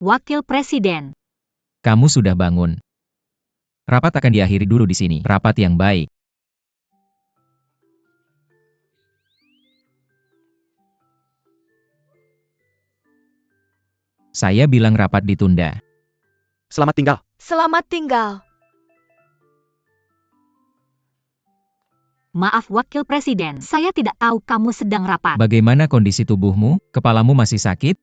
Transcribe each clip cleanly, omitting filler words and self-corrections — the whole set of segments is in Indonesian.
Wakil Presiden. Kamu sudah bangun. Rapat akan diakhiri dulu di sini. Rapat yang baik. Saya bilang rapat ditunda. Selamat tinggal. Selamat tinggal. Maaf Wakil Presiden, saya tidak tahu kamu sedang rapat. Bagaimana kondisi tubuhmu? Kepalamu masih sakit?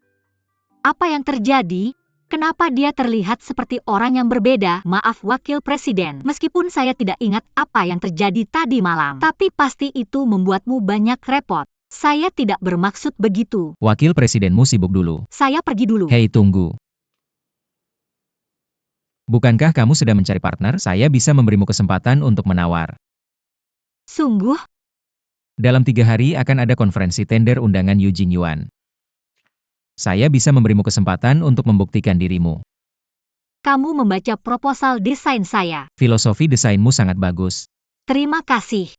Apa yang terjadi? Kenapa dia terlihat seperti orang yang berbeda? Maaf Wakil Presiden, meskipun saya tidak ingat apa yang terjadi tadi malam, tapi pasti itu membuatmu banyak repot. Saya tidak bermaksud begitu. Wakil Presidenmu sibuk dulu. Saya pergi dulu. Hei, tunggu. Bukankah kamu sedang mencari partner? Saya bisa memberimu kesempatan untuk menawar. Sungguh? Dalam 3 hari akan ada konferensi tender undangan Eugene Yuan. Saya bisa memberimu kesempatan untuk membuktikan dirimu. Kamu membaca proposal desain saya. Filosofi desainmu sangat bagus. Terima kasih.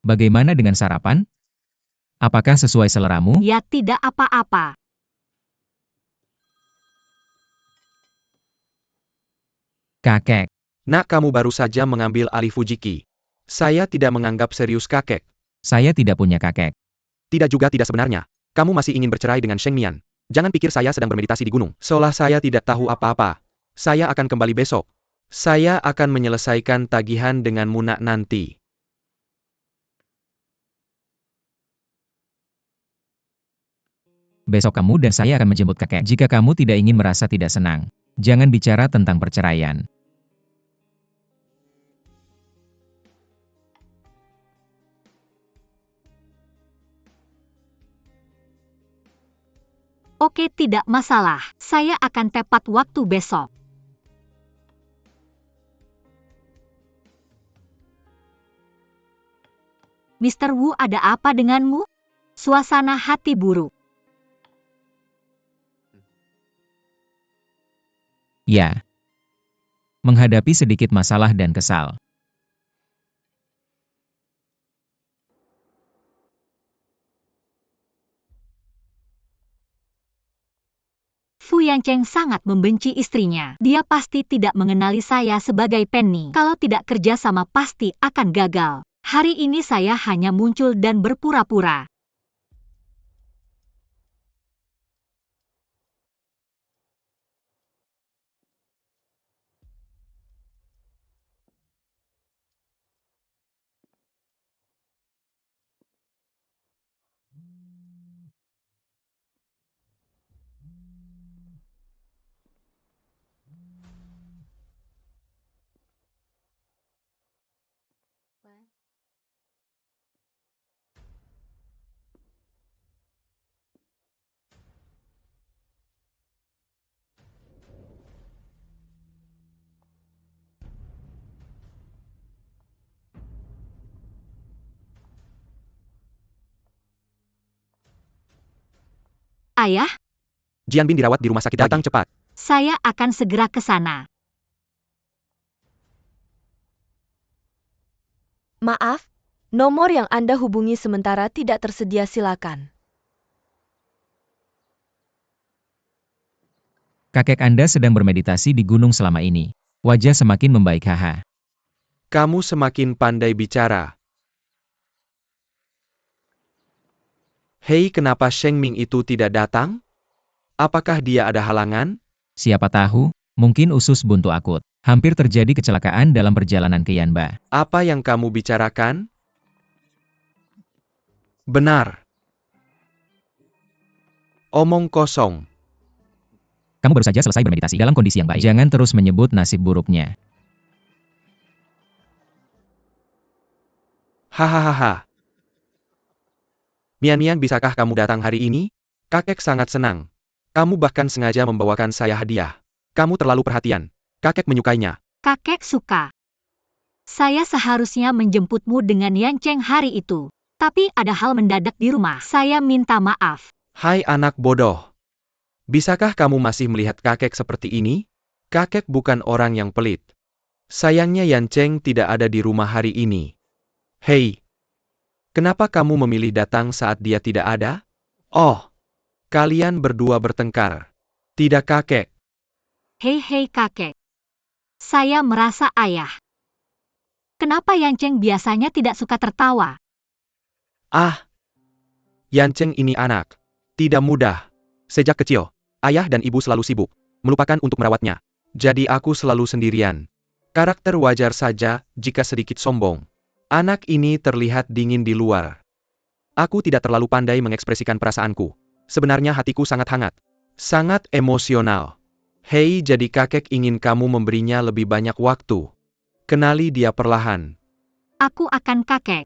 Bagaimana dengan sarapan? Apakah sesuai seleramu? Ya tidak apa-apa. Kakek. Nak, kamu baru saja mengambil alih Fujiki. Saya tidak menganggap serius kakek. Saya tidak punya kakek. Tidak juga tidak sebenarnya. Kamu masih ingin bercerai dengan Sheng Mian. Jangan pikir saya sedang bermeditasi di gunung. Seolah saya tidak tahu apa-apa. Saya akan kembali besok. Saya akan menyelesaikan tagihan dengan Munak nanti. Besok kamu dan saya akan menjemput kakek. Jika kamu tidak ingin merasa tidak senang, jangan bicara tentang perceraian. Oke, tidak masalah. Saya akan tepat waktu besok. Mr. Wu, ada apa denganmu? Suasana hati buruk. Ya. Menghadapi sedikit masalah dan kesal. Fu Yancheng sangat membenci istrinya. Dia pasti tidak mengenali saya sebagai Penny. Kalau tidak kerja sama pasti akan gagal. Hari ini saya hanya muncul dan berpura-pura. Ayah, Jian Bin dirawat di rumah sakit. Datang cepat. saya akan segera ke sana. Maaf, nomor yang Anda hubungi sementara tidak tersedia, silakan. Kakek Anda sedang bermeditasi di gunung selama ini. Wajah semakin membaik, haha. Kamu semakin pandai bicara. Hei, kenapa Sheng Ming itu tidak datang? Apakah dia ada halangan? Siapa tahu, mungkin usus buntu akut. Hampir terjadi kecelakaan dalam perjalanan ke Yanba. Apa yang kamu bicarakan? Benar. Omong kosong. Kamu baru saja selesai bermeditasi dalam kondisi yang baik. Jangan terus menyebut nasib buruknya. Hahaha. Mian, bisakah kamu datang hari ini? Kakek sangat senang. Kamu bahkan sengaja membawakan saya hadiah. Kamu terlalu perhatian. Kakek menyukainya. Kakek suka. Saya seharusnya menjemputmu dengan Yanceng hari itu. Tapi ada hal mendadak di rumah. Saya minta maaf. Hai anak bodoh. Bisakah kamu masih melihat kakek seperti ini? Kakek bukan orang yang pelit. Sayangnya Yanceng tidak ada di rumah hari ini. Hei, kenapa kamu memilih datang saat dia tidak ada? Oh, kalian berdua bertengkar. Tidak kakek. Hei kakek. Saya merasa ayah. Kenapa Yanceng biasanya tidak suka tertawa? Ah, Yanceng ini anak. Tidak mudah. Sejak kecil, ayah dan ibu selalu sibuk, melupakan untuk merawatnya. Jadi aku selalu sendirian. Karakter wajar saja jika sedikit sombong. Anak ini terlihat dingin di luar. Aku tidak terlalu pandai mengekspresikan perasaanku. Sebenarnya hatiku sangat hangat. Sangat emosional. Hei, jadi kakek ingin kamu memberinya lebih banyak waktu. Kenali dia perlahan. Aku akan kakek.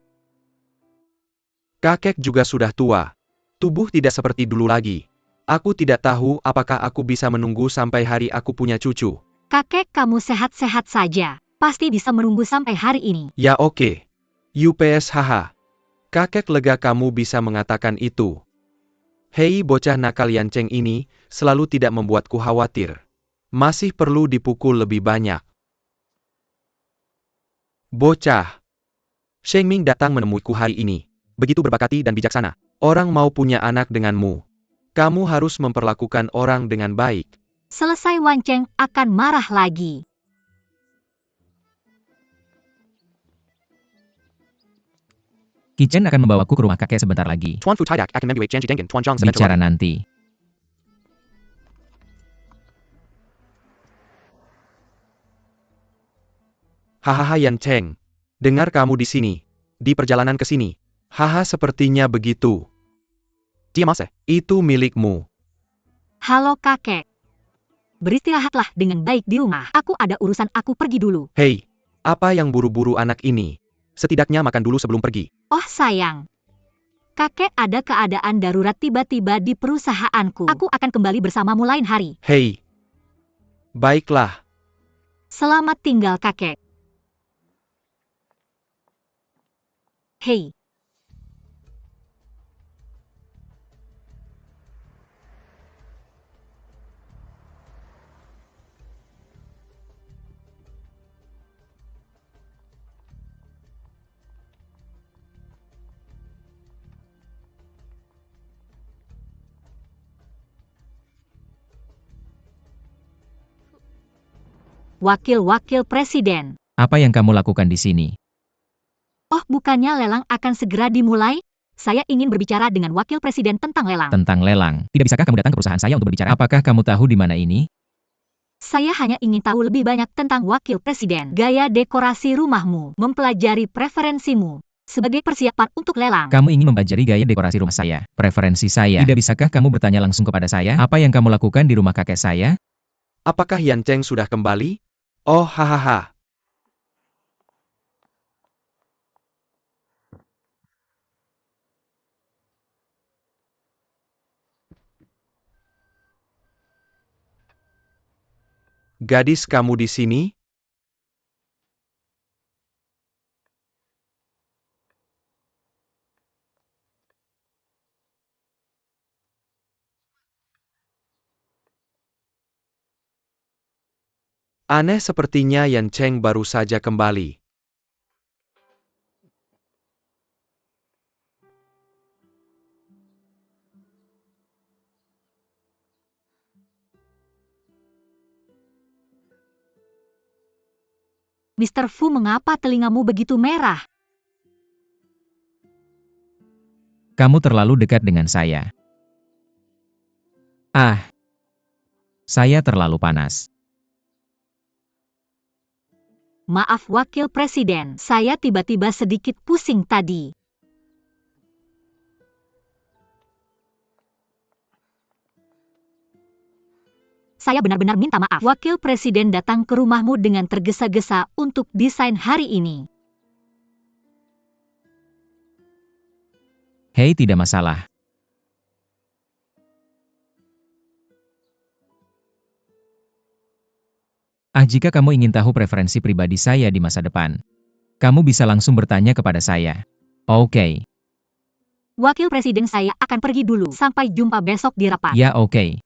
Kakek juga sudah tua. Tubuh tidak seperti dulu lagi. Aku tidak tahu apakah aku bisa menunggu sampai hari aku punya cucu. Kakek kamu sehat-sehat saja. Pasti bisa menunggu sampai hari ini. Ya oke. UPSHH. Kakek lega kamu bisa mengatakan itu. Hei bocah nakal Yanceng ini, selalu tidak membuatku khawatir. Masih perlu dipukul lebih banyak. Bocah. Sheng Ming datang menemuiku hari ini. Begitu berbakati dan bijaksana. Orang mau punya anak denganmu. Kamu harus memperlakukan orang dengan baik. Selesai Wanceng akan marah lagi. Kichen akan membawaku ke rumah kakek sebentar lagi. Tuan Fu Tidak akan membuat janji dengan Tuan Zhang sebentar Bicara lagi. nanti. Hahaha Yanceng. Dengar kamu di sini. Di perjalanan ke sini. Haha sepertinya begitu. Diamase, itu milikmu. Halo kakek. Beristirahatlah dengan baik di rumah. Aku ada urusan, aku pergi dulu. Hei, apa yang buru-buru anak ini? Setidaknya makan dulu sebelum pergi. Oh sayang. Kakek ada keadaan darurat tiba-tiba di perusahaanku. Aku akan kembali bersamamu lain hari. Hei. Baiklah. Selamat tinggal kakek. Hei. Wakil-wakil presiden. Apa yang kamu lakukan di sini? Oh, bukannya lelang akan segera dimulai? Saya ingin berbicara dengan wakil presiden tentang lelang. Tentang lelang. Tidak bisakah kamu datang ke perusahaan saya untuk berbicara? Apakah kamu tahu di mana ini? Saya hanya ingin tahu lebih banyak tentang wakil presiden. Gaya dekorasi rumahmu, mempelajari preferensimu. Sebagai persiapan untuk lelang. Kamu ingin mempelajari gaya dekorasi rumah saya, preferensi saya. Tidak bisakah kamu bertanya langsung kepada saya? Apa yang kamu lakukan di rumah kakek saya? Apakah Yanceng sudah kembali? Oh hahaha. Gadis kamu di sini? Aneh sepertinya Yanceng baru saja kembali. Mr. Fu, mengapa telingamu begitu merah? Kamu terlalu dekat dengan saya. Ah, saya terlalu panas. Maaf wakil presiden, saya tiba-tiba sedikit pusing tadi. Saya benar-benar minta maaf. Wakil presiden datang ke rumahmu dengan tergesa-gesa untuk desain hari ini. Hei, tidak masalah. Jika kamu ingin tahu preferensi pribadi saya di masa depan, kamu bisa langsung bertanya kepada saya. Oke. Wakil Presiden, saya akan pergi dulu. Sampai jumpa besok di rapat. Ya, oke.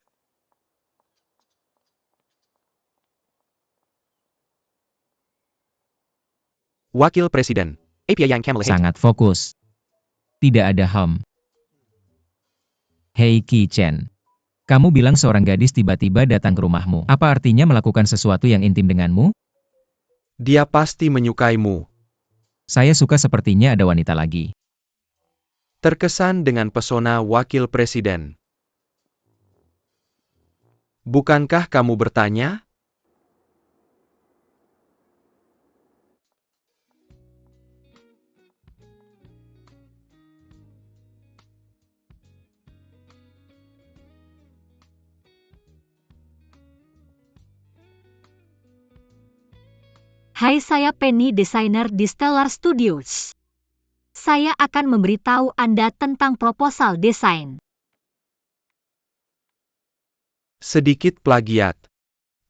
Wakil Presiden. API yang Camel Hate. Sangat fokus. Tidak ada Hei Ki Chen. Kamu bilang seorang gadis tiba-tiba datang ke rumahmu. Apa artinya melakukan sesuatu yang intim denganmu? Dia pasti menyukaimu. Saya suka sepertinya ada wanita lagi. Terkesan dengan pesona Wakil Presiden. Bukankah kamu bertanya? Hai, saya Penny, desainer di Stellar Studios. Saya akan memberitahu Anda tentang proposal desain. Sedikit plagiat.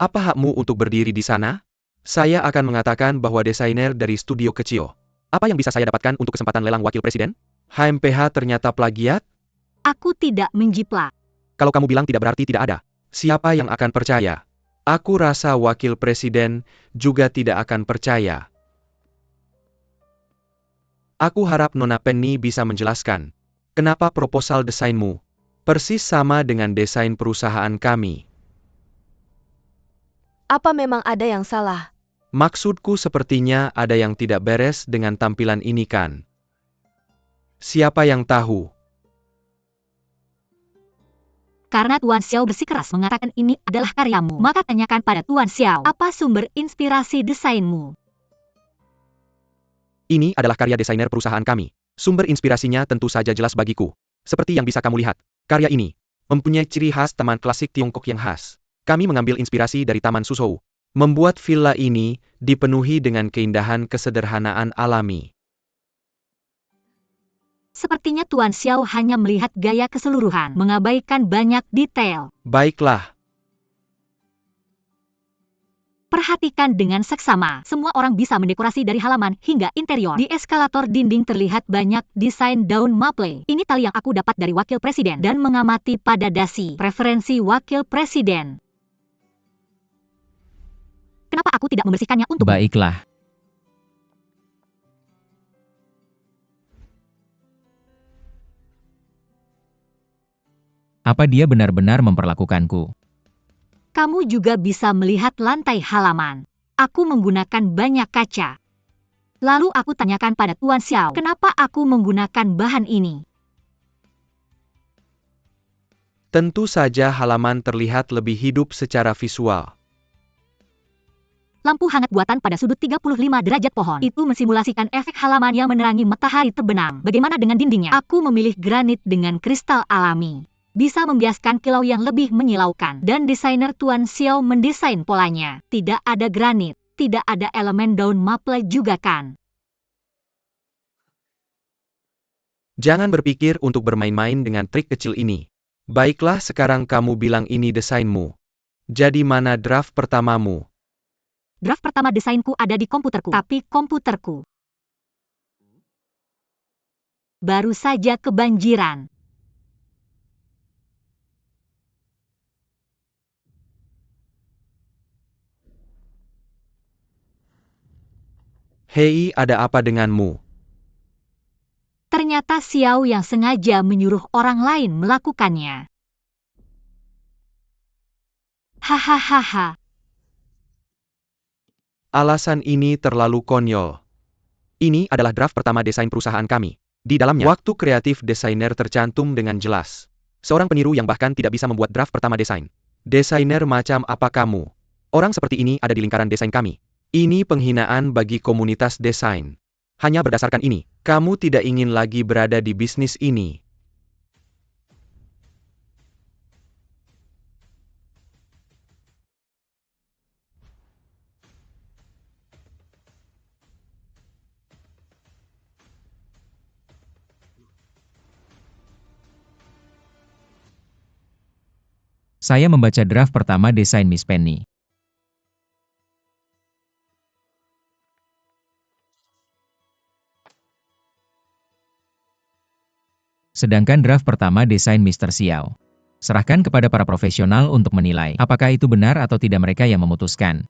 Apa hakmu untuk berdiri di sana? Saya akan mengatakan bahwa desainer dari studio kecil. Apa yang bisa saya dapatkan untuk kesempatan lelang Wakil Presiden? HMPH ternyata plagiat? Aku tidak menjiplak. Kalau kamu bilang tidak berarti tidak ada. Siapa yang akan percaya? Aku rasa Wakil Presiden juga tidak akan percaya. Aku harap Nona Penny bisa menjelaskan. Kenapa proposal desainmu persis sama dengan desain perusahaan kami? Apa memang ada yang salah? Maksudku sepertinya ada yang tidak beres dengan tampilan ini kan? Siapa yang tahu? Karena Tuan Xiao bersikeras mengatakan ini adalah karyamu, maka tanyakan pada Tuan Xiao, apa sumber inspirasi desainmu? Ini adalah karya desainer perusahaan kami. Sumber inspirasinya tentu saja jelas bagiku. Seperti yang bisa kamu lihat, karya ini mempunyai ciri khas taman klasik Tiongkok yang khas. Kami mengambil inspirasi dari Taman Suzhou. Membuat villa ini dipenuhi dengan keindahan kesederhanaan alami. Sepertinya Tuan Xiao hanya melihat gaya keseluruhan, mengabaikan banyak detail. Baiklah, Perhatikan dengan seksama, semua orang bisa mendekorasi dari halaman hingga interior. Di eskalator dinding terlihat banyak desain daun maple. Ini tali yang aku dapat dari Wakil Presiden dan mengamati pada dasi. Preferensi Wakil Presiden. Kenapa aku tidak membersihkannya untukmu? Baiklah. Apa dia benar-benar memperlakukanku? Kamu juga bisa melihat lantai halaman. Aku menggunakan banyak kaca. Lalu aku tanyakan pada Tuan Xiao, kenapa aku menggunakan bahan ini? tentu saja halaman terlihat lebih hidup secara visual. Lampu hangat buatan pada sudut 35 derajat pohon. Itu mensimulasikan efek halaman yang menerangi matahari terbenam. Bagaimana dengan dindingnya? Aku memilih granit dengan kristal alami. Bisa membiaskan kilau yang lebih menyilaukan. Dan desainer Tuan Xiao mendesain polanya. Tidak ada granit, tidak ada elemen daun maple juga kan? Jangan berpikir untuk bermain-main dengan trik kecil ini. Baiklah, sekarang kamu bilang ini desainmu. Jadi mana draft pertamamu? Draft pertama desainku ada di komputerku. Tapi komputerku baru saja kebanjiran. Hei, ada apa denganmu? Ternyata Xiao yang sengaja menyuruh orang lain melakukannya. Hahaha. Alasan ini terlalu konyol. Ini adalah draft pertama desain perusahaan kami. Di dalamnya, waktu kreatif desainer tercantum dengan jelas. Seorang peniru yang bahkan tidak bisa membuat draft pertama desain. Desainer macam apa kamu? Orang seperti ini ada di lingkaran desain kami. Ini penghinaan bagi komunitas desain. Hanya berdasarkan ini, kamu tidak ingin lagi berada di bisnis ini. Saya membaca draft pertama desain Miss Penny. Sedangkan draft pertama desain Mr. Xiao. Serahkan kepada para profesional untuk menilai apakah itu benar atau tidak, mereka yang memutuskan.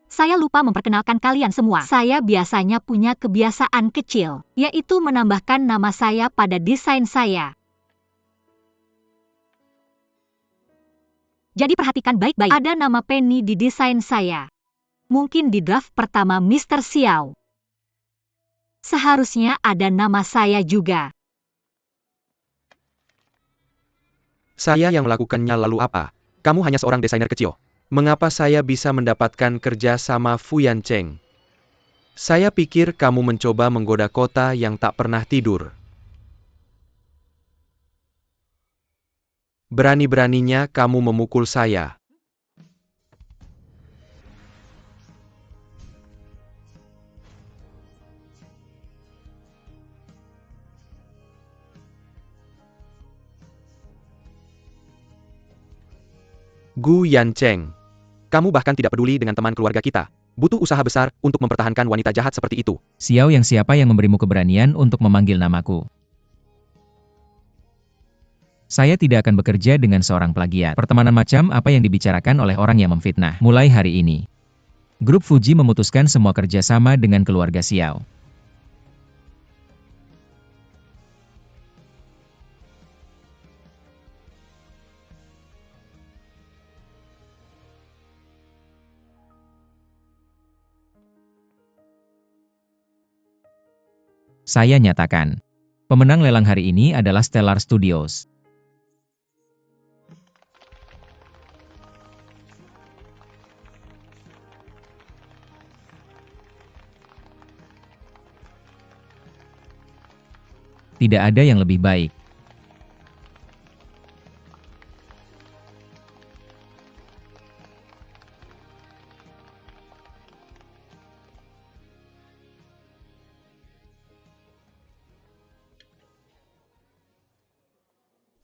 Saya lupa memperkenalkan kalian semua. Saya biasanya punya kebiasaan kecil, yaitu menambahkan nama saya pada desain saya. Jadi perhatikan baik-baik, ada nama Penny di desain saya. Mungkin di draft pertama Mr. Xiao. Seharusnya ada nama saya juga. Saya yang melakukannya, lalu apa? Kamu hanya seorang desainer kecil. Mengapa saya bisa mendapatkan kerja sama Fu Yancheng? Saya pikir kamu mencoba menggoda kota yang tak pernah tidur. Berani-beraninya kamu memukul saya. Gu Yancheng. Kamu bahkan tidak peduli dengan teman keluarga kita. Butuh usaha besar untuk mempertahankan wanita jahat seperti itu. Xiao yang siapa yang memberimu keberanian untuk memanggil namaku? Saya tidak akan bekerja dengan seorang plagiat. Pertemanan macam apa yang dibicarakan oleh orang yang memfitnah? Mulai hari ini, grup Fuji memutuskan semua kerjasama dengan keluarga Xiao. Saya nyatakan, pemenang lelang hari ini adalah Stellar Studios. Tidak ada yang lebih baik.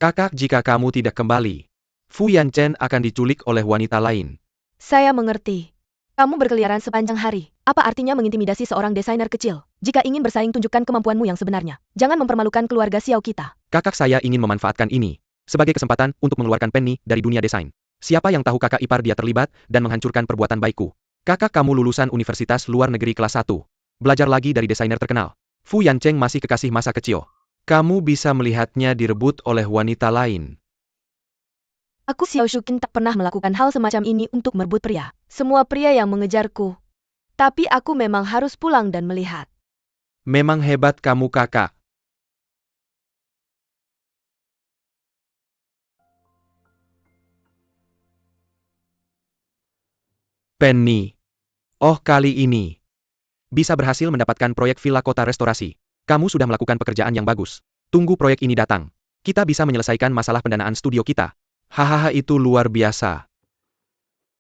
Kakak, jika kamu tidak kembali, Fu Yanchen akan diculik oleh wanita lain. Saya mengerti. Kamu berkeliaran sepanjang hari. Apa artinya mengintimidasi seorang desainer kecil? Jika ingin bersaing, tunjukkan kemampuanmu yang sebenarnya. Jangan mempermalukan keluarga Xiao kita. Kakak saya ingin memanfaatkan ini sebagai kesempatan untuk mengeluarkan Penny dari dunia desain. Siapa yang tahu kakak ipar dia terlibat dan menghancurkan perbuatan baikku. Kakak kamu lulusan universitas luar negeri kelas 1. Belajar lagi dari desainer terkenal. Fu Yancheng masih kekasih masa kecil. Kamu bisa melihatnya direbut oleh wanita lain. Aku Xiao Shuqin tak pernah melakukan hal semacam ini untuk merebut pria. Semua pria yang mengejarku. Tapi aku memang harus pulang dan melihat. Memang hebat kamu, kakak. Penny. Oh, kali ini bisa berhasil mendapatkan proyek villa kota restorasi. Kamu sudah melakukan pekerjaan yang bagus. Tunggu proyek ini datang. Kita bisa menyelesaikan masalah pendanaan studio kita. Hahaha, itu luar biasa.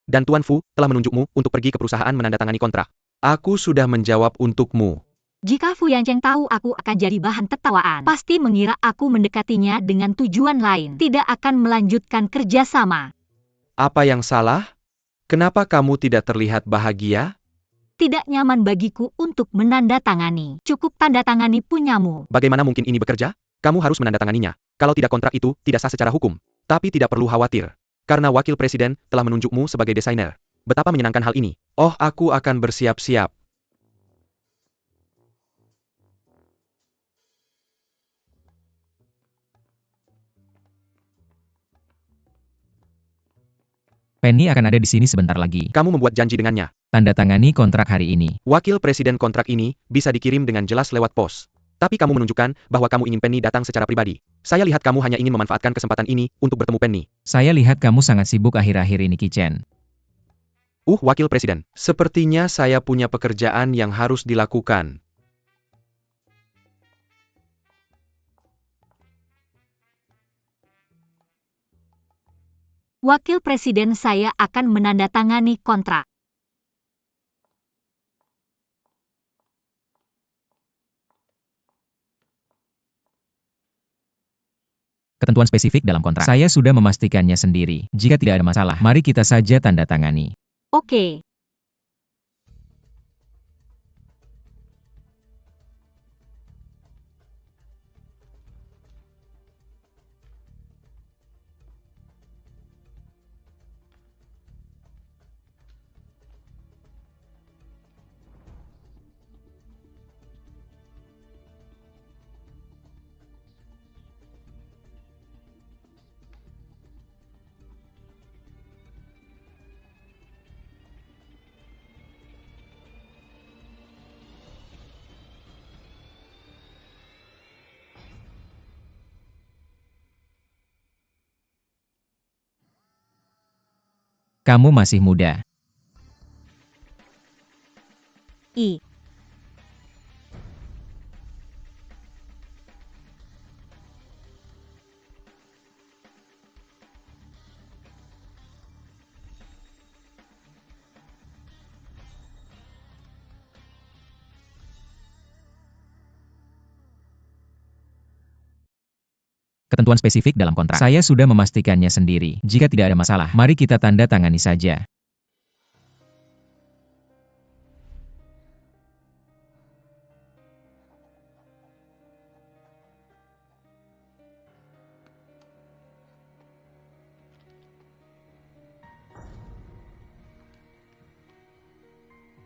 Dan Tuan Fu telah menunjukmu untuk pergi ke perusahaan menandatangani kontrak. Aku sudah menjawab untukmu. Jika Fu Yancheng tahu aku akan jadi bahan tertawaan, pasti mengira aku mendekatinya dengan tujuan lain, tidak akan melanjutkan kerjasama. Apa yang salah? Kenapa kamu tidak terlihat bahagia? Tidak nyaman bagiku untuk menandatangani. Cukup tanda tangani punyamu. Bagaimana mungkin ini bekerja? Kamu harus menandatanganinya. Kalau tidak, kontrak itu tidak sah secara hukum. Tapi tidak perlu khawatir. Karena wakil presiden telah menunjukmu sebagai desainer. Betapa menyenangkan hal ini. Oh, aku akan bersiap-siap. Penny akan ada di sini sebentar lagi. Kamu membuat janji dengannya. Tanda tangani kontrak hari ini. Wakil presiden, kontrak ini bisa dikirim dengan jelas lewat pos. Tapi kamu menunjukkan bahwa kamu ingin Penny datang secara pribadi. Saya lihat kamu hanya ingin memanfaatkan kesempatan ini untuk bertemu Penny. Saya lihat kamu sangat sibuk akhir-akhir ini, Qi Chen. Wakil presiden. Sepertinya saya punya pekerjaan yang harus dilakukan. Wakil presiden, saya akan menandatangani kontrak. Ketentuan spesifik dalam kontrak. Saya sudah memastikannya sendiri. Jika tidak ada masalah, mari kita saja tanda tangani. Oke. Kamu masih muda. I. Ketentuan spesifik dalam kontrak. Saya sudah memastikannya sendiri. Jika tidak ada masalah, mari kita tanda tangani saja.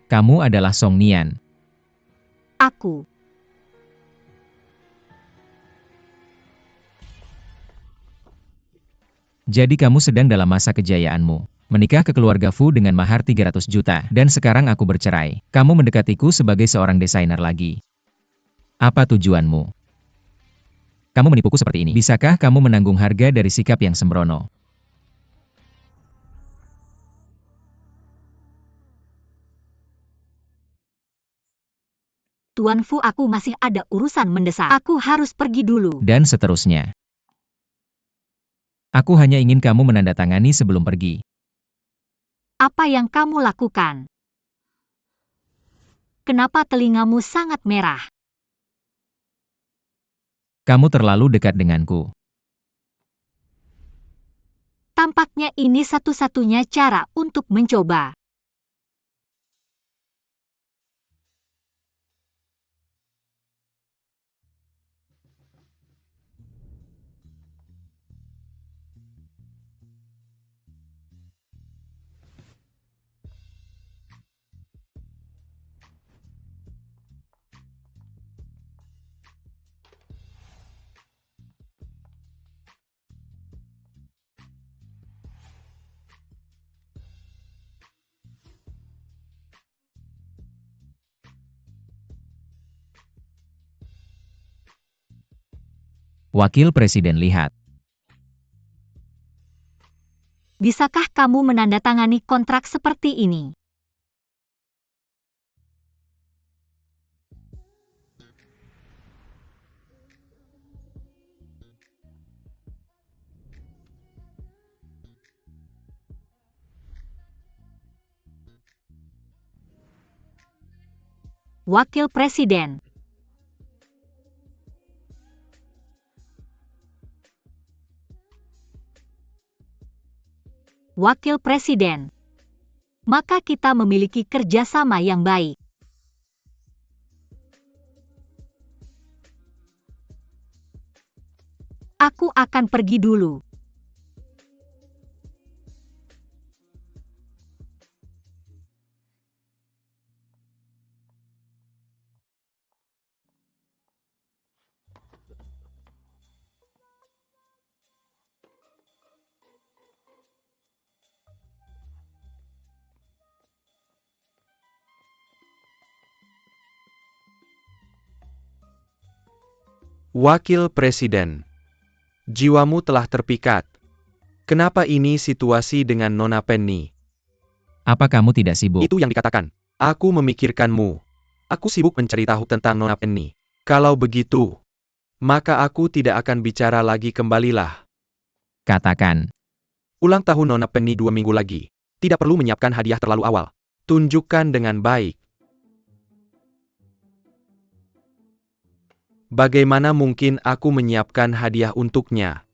Kamu adalah Song Nian. Aku. Jadi kamu sedang dalam masa kejayaanmu. Menikah ke keluarga Fu dengan mahar 300 juta. Dan sekarang aku bercerai. Kamu mendekatiku sebagai seorang desainer lagi. Apa tujuanmu? Kamu menipuku seperti ini. Bisakah kamu menanggung harga dari sikap yang sembrono? Tuan Fu, aku masih ada urusan mendesak. Aku harus pergi dulu. Dan seterusnya. Aku hanya ingin kamu menandatangani sebelum pergi. Apa yang kamu lakukan? Kenapa telingamu sangat merah? Kamu terlalu dekat denganku. Tampaknya ini satu-satunya cara untuk mencoba. Wakil Presiden lihat. Bisakah kamu menandatangani kontrak seperti ini? Wakil Presiden. Wakil Presiden. Maka kita memiliki kerjasama yang baik. Aku akan pergi dulu. Wakil Presiden. Jiwamu telah terpikat. Kenapa ini situasi dengan Nona Penny? Apa kamu tidak sibuk? Itu yang dikatakan. Aku memikirkanmu. Aku sibuk mencari tahu tentang Nona Penny. Kalau begitu, maka aku tidak akan bicara lagi, kembalilah. Katakan. Ulang tahun Nona Penny 2 minggu lagi. Tidak perlu menyiapkan hadiah terlalu awal. Tunjukkan dengan baik. Bagaimana mungkin aku menyiapkan hadiah untuknya?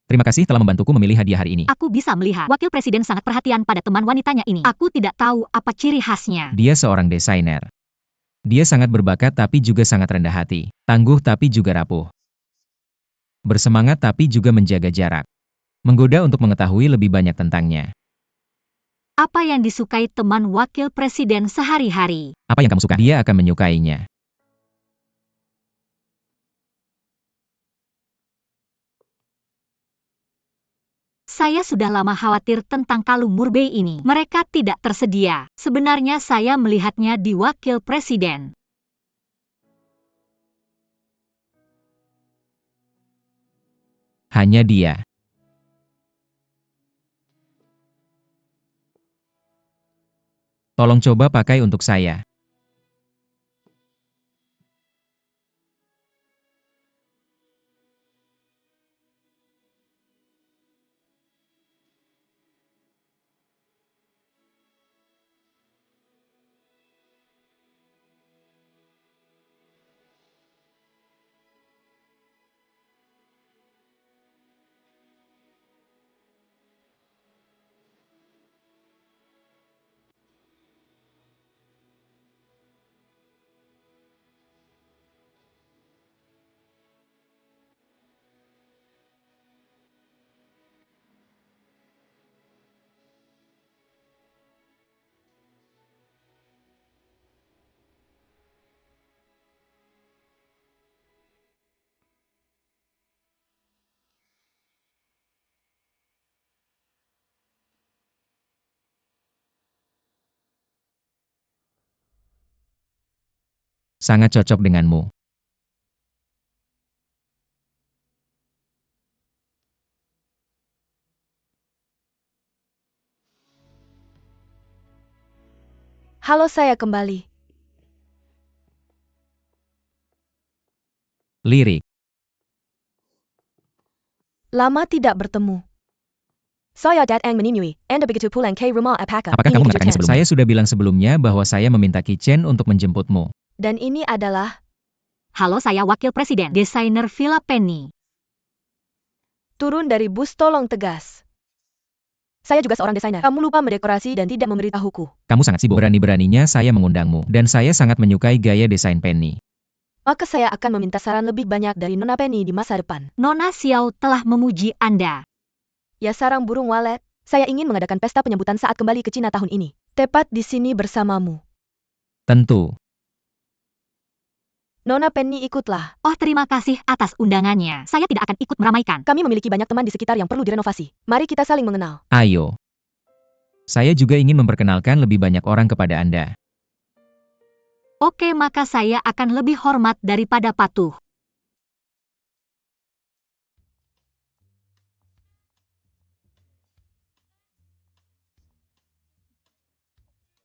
Terima kasih telah membantuku memilih hadiah hari ini. Aku bisa melihat Wakil Presiden sangat perhatian pada teman wanitanya ini. Aku tidak tahu apa ciri khasnya. Dia seorang desainer. Dia sangat berbakat tapi juga sangat rendah hati. Tangguh tapi juga rapuh. Bersemangat tapi juga menjaga jarak. Menggoda untuk mengetahui lebih banyak tentangnya. Apa yang disukai teman Wakil Presiden sehari-hari? Apa yang kamu suka? Dia akan menyukainya. Saya sudah lama khawatir tentang kalung Murbei ini. Mereka tidak tersedia. Sebenarnya saya melihatnya di wakil presiden. Hanya dia. Tolong coba pakai untuk saya. Sangat cocok denganmu. Halo, saya kembali. Lirik. Lama tidak bertemu. Saya datang menemui Anda begitu pulang ke rumah apakah Apakah ini kamu mengatakannya kejutan? sebelumnya? Saya sudah bilang sebelumnya bahwa saya meminta Kitchen untuk menjemputmu. Dan ini adalah Halo, saya wakil presiden, desainer Villa Penny. turun dari bus, tolong tegas. Saya juga seorang desainer. Kamu lupa mendekorasi dan tidak memberitahuku. Kamu sangat sibuk. Berani-beraninya saya mengundangmu. Dan saya sangat menyukai gaya desain Penny. Maka saya akan meminta saran lebih banyak dari Nona Penny di masa depan. Nona Xiao telah memuji Anda. Ya, sarang burung walet. Saya ingin mengadakan pesta penyambutan saat kembali ke Cina tahun ini. Tepat di sini bersamamu. Tentu. Nona Penny, ikutlah. Oh, terima kasih atas undangannya. Saya tidak akan ikut meramaikan. Kami memiliki banyak teman di sekitar yang perlu direnovasi. Mari kita saling mengenal. Ayo. Saya juga ingin memperkenalkan lebih banyak orang kepada Anda. Oke, maka saya akan lebih hormat daripada patuh.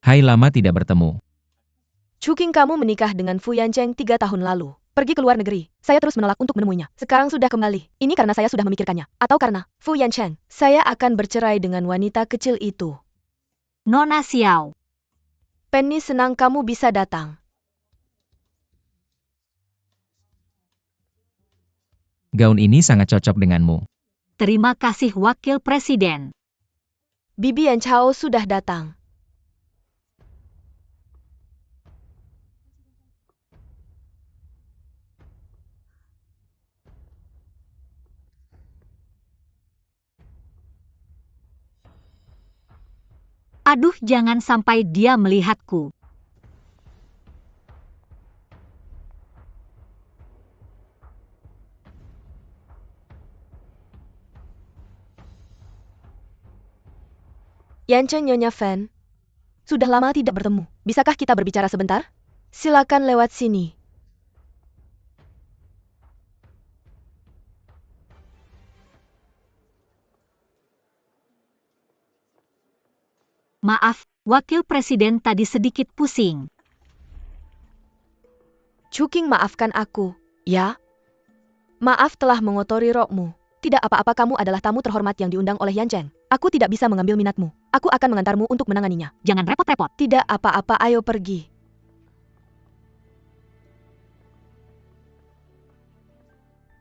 Hai, lama tidak bertemu. Chuking, kamu menikah dengan Fu Yancheng 3 tahun lalu. Pergi ke luar negeri. Saya terus menolak untuk menemuinya. Sekarang sudah kembali. Ini karena saya sudah memikirkannya. Atau karena Fu Yancheng. Saya akan bercerai dengan wanita kecil itu. Nona Xiao. Penny, senang kamu bisa datang. Gaun ini sangat cocok denganmu. Terima kasih wakil presiden. Bibi dan Chao sudah datang. Aduh, jangan sampai dia melihatku. Yancheng, Nyonya Fan. Sudah lama tidak bertemu. Bisakah kita berbicara sebentar? Silakan lewat sini. Maaf, wakil presiden tadi sedikit pusing. Chuking, maafkan aku. Ya? Maaf telah mengotori rokmu. Tidak apa-apa, kamu adalah tamu terhormat yang diundang oleh Yancheng. Aku tidak bisa mengambil minatmu. Aku akan mengantarmu untuk menanganinya. Jangan repot-repot. Tidak apa-apa, ayo pergi.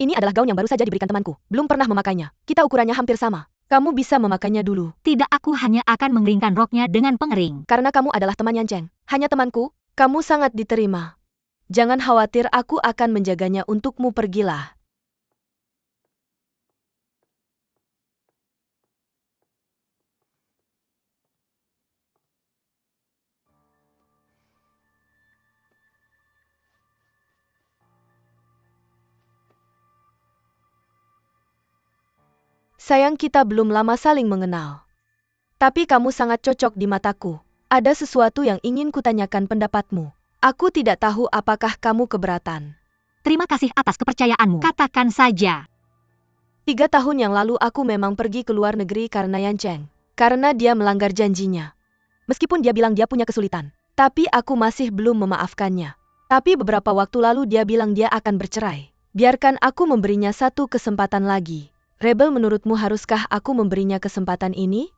Ini adalah gaun yang baru saja diberikan temanku. Belum pernah memakainya. Kita ukurannya hampir sama. Kamu bisa memakainya dulu. Tidak, aku hanya akan mengeringkan roknya dengan pengering. Karena kamu adalah teman Yancheng. Hanya temanku, kamu sangat diterima. Jangan khawatir, aku akan menjaganya untukmu, pergilah. Sayang kita belum lama saling mengenal. Tapi kamu sangat cocok di mataku. Ada sesuatu yang ingin kutanyakan pendapatmu. Aku tidak tahu apakah kamu keberatan. Terima kasih atas kepercayaanmu. Katakan saja. 3 tahun yang lalu aku memang pergi ke luar negeri karena Yan Cheng. Karena dia melanggar janjinya. Meskipun dia bilang dia punya kesulitan. Tapi aku masih belum memaafkannya. Tapi beberapa waktu lalu dia bilang dia akan bercerai. Biarkan aku memberinya satu kesempatan lagi. Rebel, menurutmu haruskah aku memberinya kesempatan ini?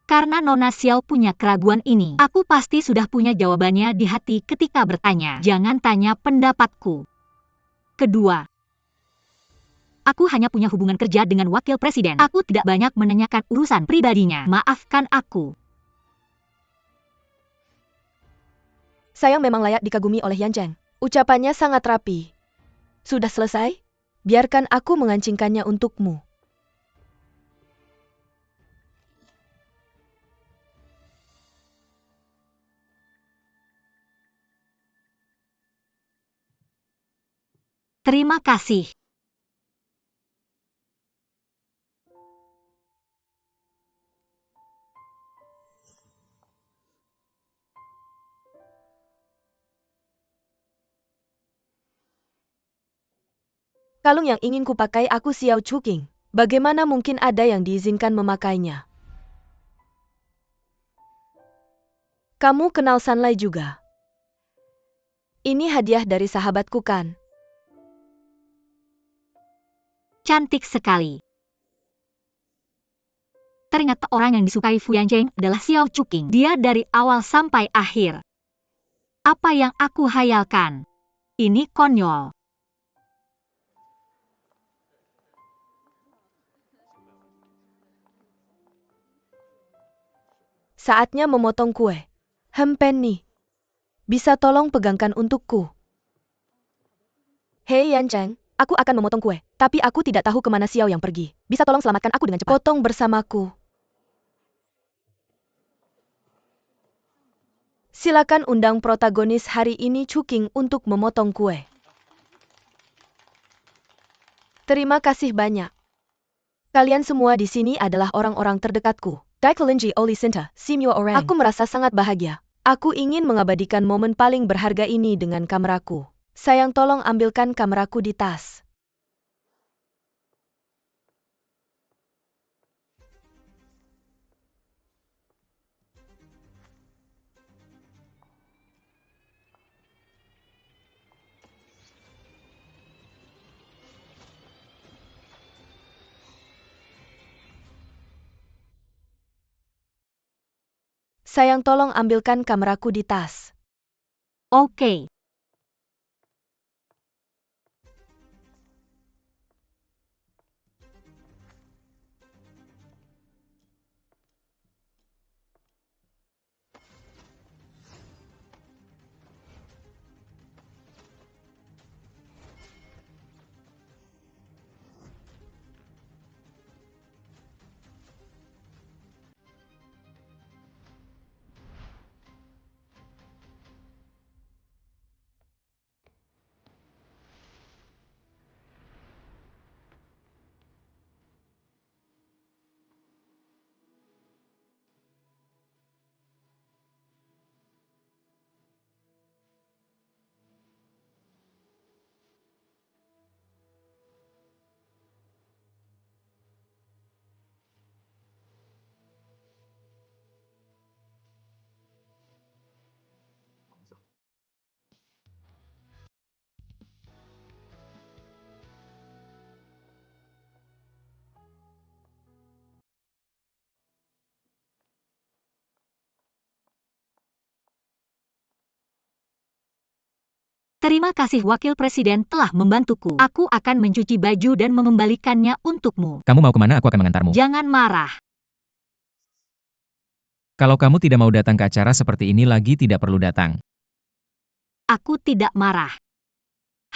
Karena Nona Xiao punya keraguan ini, aku pasti sudah punya jawabannya di hati ketika bertanya. Jangan tanya pendapatku. Kedua, aku hanya punya hubungan kerja dengan wakil presiden. Aku tidak banyak menanyakan urusan pribadinya. Maafkan aku. Sayang memang layak dikagumi oleh Yan Cheng. Ucapannya sangat rapi. Sudah selesai? Biarkan aku mengancingkannya untukmu. Terima kasih. Kalung yang ingin kupakai aku Xiao Chuking. Bagaimana mungkin ada yang diizinkan memakainya? Kamu kenal Sanlai juga? Ini hadiah dari sahabatku kan? Cantik sekali. Ternyata orang yang disukai Fu Yancheng adalah Xiao Chuking. Dia dari awal sampai akhir. Apa yang aku hayalkan? Ini konyol. Saatnya memotong kue. Penny. Bisa tolong pegangkan untukku? Hei Yan Cheng, aku akan memotong kue. Tapi aku tidak tahu kemana Xiao yang pergi. Bisa tolong selamatkan aku dengan cepat? Potong bersamaku. Silakan undang protagonis hari ini Chuking untuk memotong kue. Terima kasih banyak. Kalian semua di sini adalah orang-orang terdekatku. Daikelinji Oli Sinta, Simyo Orang. Aku merasa sangat bahagia. Aku ingin mengabadikan momen paling berharga ini dengan kameraku. Sayang, tolong ambilkan kameraku di tas. Sayang, tolong ambilkan kameraku di tas. Oke. Terima kasih Wakil Presiden telah membantuku. Aku akan mencuci baju dan mengembalikannya untukmu. Kamu mau kemana? Aku akan mengantarmu. Jangan marah. Kalau kamu tidak mau datang ke acara seperti ini lagi, tidak perlu datang. Aku tidak marah.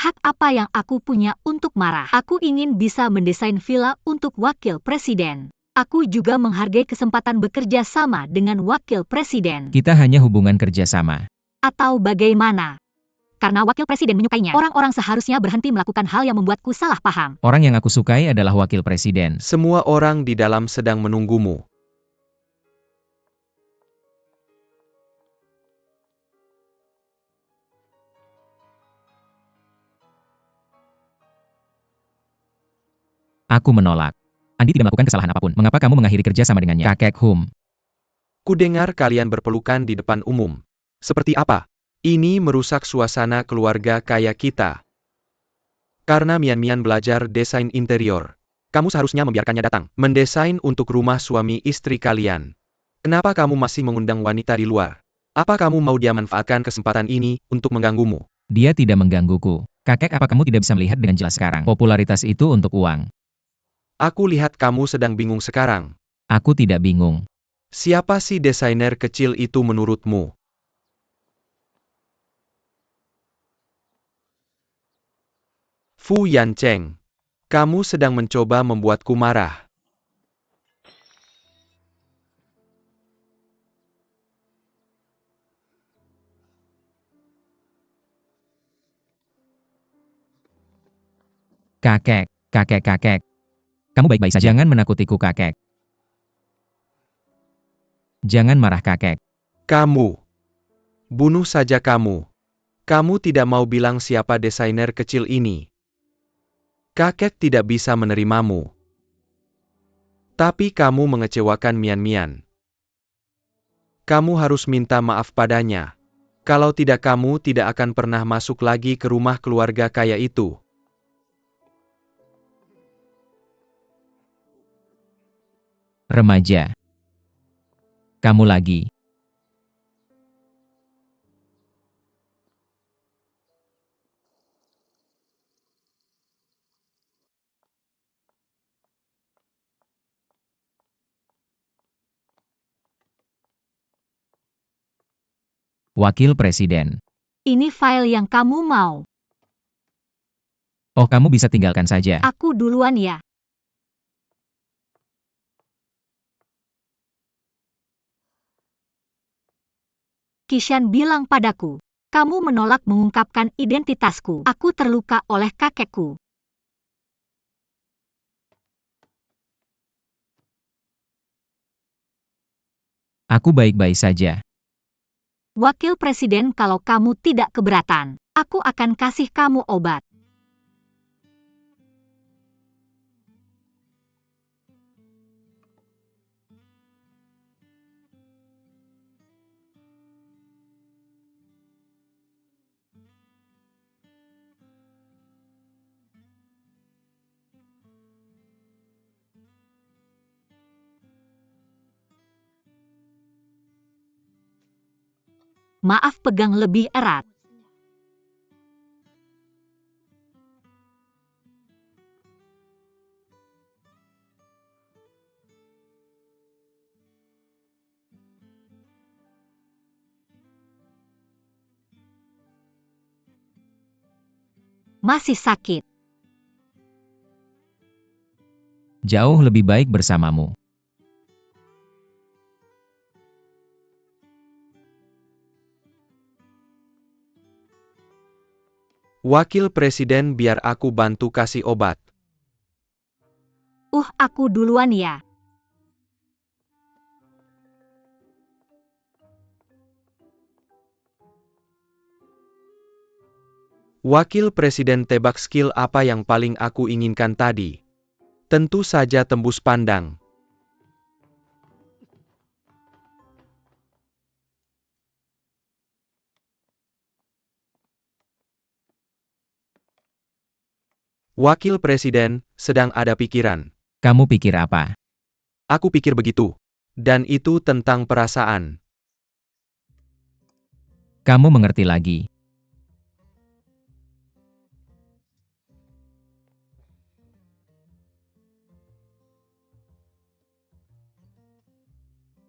Hak apa yang aku punya untuk marah? Aku ingin bisa mendesain villa untuk Wakil Presiden. Aku juga menghargai kesempatan bekerja sama dengan Wakil Presiden. Kita hanya hubungan kerja sama. Atau bagaimana? karena wakil presiden menyukainya. Orang-orang seharusnya berhenti melakukan hal yang membuatku salah paham. Orang yang aku sukai adalah wakil presiden. Semua orang di dalam sedang menunggumu. Aku menolak. Andi tidak melakukan kesalahan apapun. Mengapa kamu mengakhiri kerja sama dengannya? Kakek Hum. Kudengar kalian berpelukan di depan umum. Seperti apa? Ini merusak suasana keluarga kaya kita. Karena Mian-Mian belajar desain interior. Kamu seharusnya membiarkannya datang, mendesain untuk rumah suami istri kalian. Kenapa kamu masih mengundang wanita di luar? Apa kamu mau dia manfaatkan kesempatan ini untuk mengganggumu? Dia tidak menggangguku. Kakek, apa kamu tidak bisa melihat dengan jelas sekarang? Popularitas itu untuk uang. Aku lihat kamu sedang bingung sekarang. Aku tidak bingung. Siapa sih desainer kecil itu menurutmu? Fu Yancheng. Kamu sedang mencoba membuatku marah. Kakek. Kamu baik-baik saja. Jangan menakutiku, kakek. Jangan marah, kakek. Kamu. Bunuh saja kamu. Kamu tidak mau bilang siapa desainer kecil ini. Kakek tidak bisa menerimamu. Tapi kamu mengecewakan Mian-Mian. Kamu harus minta maaf padanya. Kalau tidak, kamu tidak akan pernah masuk lagi ke rumah keluarga kaya itu. Remaja. Kamu lagi. Wakil Presiden. Ini file yang kamu mau. Oh, kamu bisa tinggalkan saja. Aku duluan ya. Kishan bilang padaku, kamu menolak mengungkapkan identitasku. Aku terluka oleh kakekku. Aku baik-baik saja. Wakil Presiden, kalau kamu tidak keberatan, aku akan kasih kamu obat. Maaf, pegang lebih erat. Masih sakit. Jauh lebih baik bersamamu. Wakil Presiden, biar aku bantu kasih obat. Aku duluan ya. Wakil Presiden, tebak skill apa yang paling aku inginkan tadi? Tentu saja tembus pandang. Wakil Presiden, sedang ada pikiran. Kamu pikir apa? Aku pikir begitu. Dan itu tentang perasaan. Kamu mengerti lagi.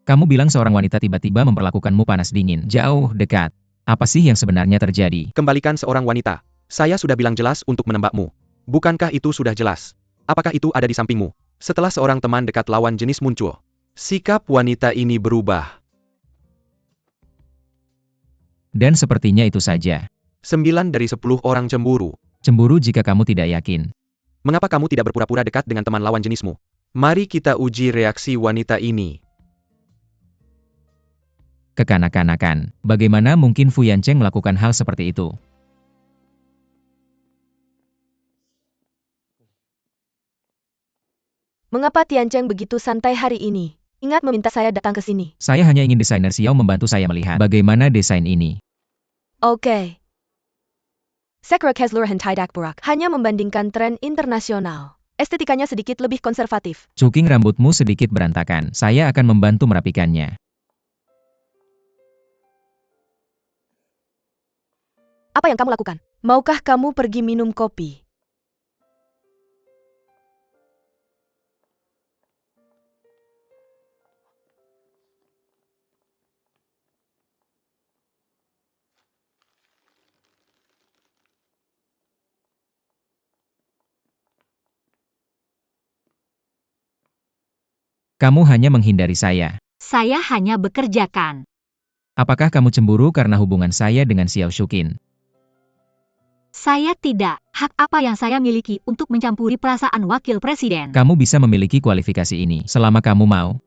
Kamu bilang seorang wanita tiba-tiba memperlakukanmu panas dingin, jauh, dekat. Apa sih yang sebenarnya terjadi? Kembalikan seorang wanita. Saya sudah bilang jelas untuk menembakmu. Bukankah itu sudah jelas? Apakah itu ada di sampingmu? Setelah seorang teman dekat lawan jenis muncul, sikap wanita ini berubah. Dan sepertinya itu saja. 9 dari 10 orang cemburu. Cemburu jika kamu tidak yakin. Mengapa kamu tidak berpura-pura dekat dengan teman lawan jenismu? Mari kita uji reaksi wanita ini. Kekanak-kanakan. Bagaimana mungkin Fu Yancheng melakukan hal seperti itu? Mengapa Tiancheng begitu santai hari ini? Ingat meminta saya datang ke sini. Saya hanya ingin desainer Xiao membantu saya melihat bagaimana desain ini. Oke. Sekre Kesler Hentai Burak hanya membandingkan tren internasional. Estetikanya sedikit lebih konservatif. Cuking rambutmu sedikit berantakan. Saya akan membantu merapikannya. Apa yang kamu lakukan? Maukah kamu pergi minum kopi? Kamu hanya menghindari saya. Saya hanya bekerjakan. Apakah kamu cemburu karena hubungan saya dengan Xiao Shukin? Saya tidak. Hak apa yang saya miliki untuk mencampuri perasaan wakil presiden? Kamu bisa memiliki kualifikasi ini selama kamu mau.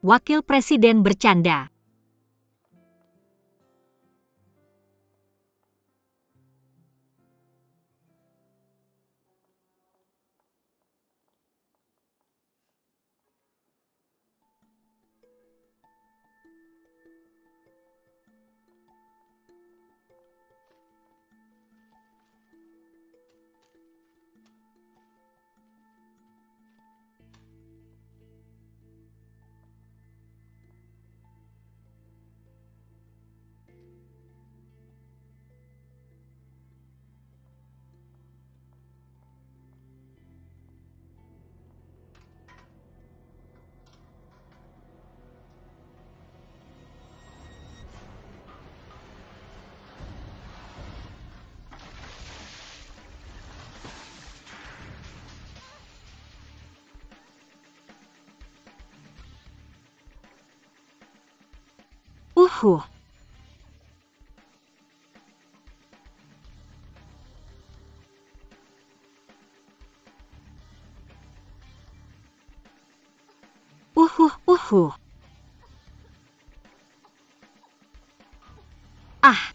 Wakil presiden bercanda. Uhuh. Uhuh. Ah.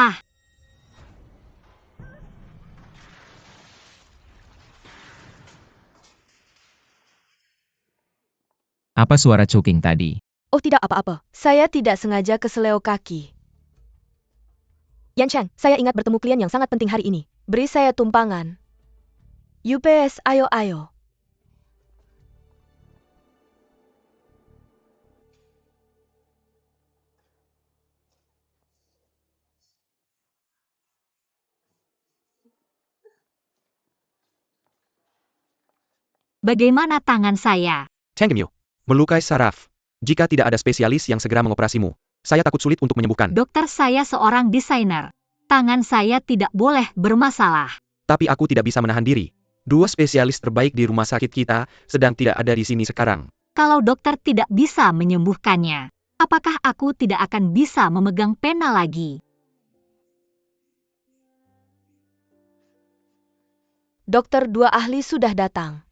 Ah. Apa suara Cuking tadi? Oh tidak apa-apa. Saya tidak sengaja keseleo kaki. Yancheng, saya ingat bertemu klien yang sangat penting hari ini. Beri saya tumpangan. UPS, ayo. Bagaimana tangan saya? Cheng Myo, melukai saraf. Jika tidak ada spesialis yang segera mengoperasimu, saya takut sulit untuk menyembuhkan. Dokter, saya seorang desainer. Tangan saya tidak boleh bermasalah. Tapi aku tidak bisa menahan diri. 2 spesialis terbaik di rumah sakit kita sedang tidak ada di sini sekarang. Kalau dokter tidak bisa menyembuhkannya, apakah aku tidak akan bisa memegang pena lagi? Dokter, 2 ahli sudah datang.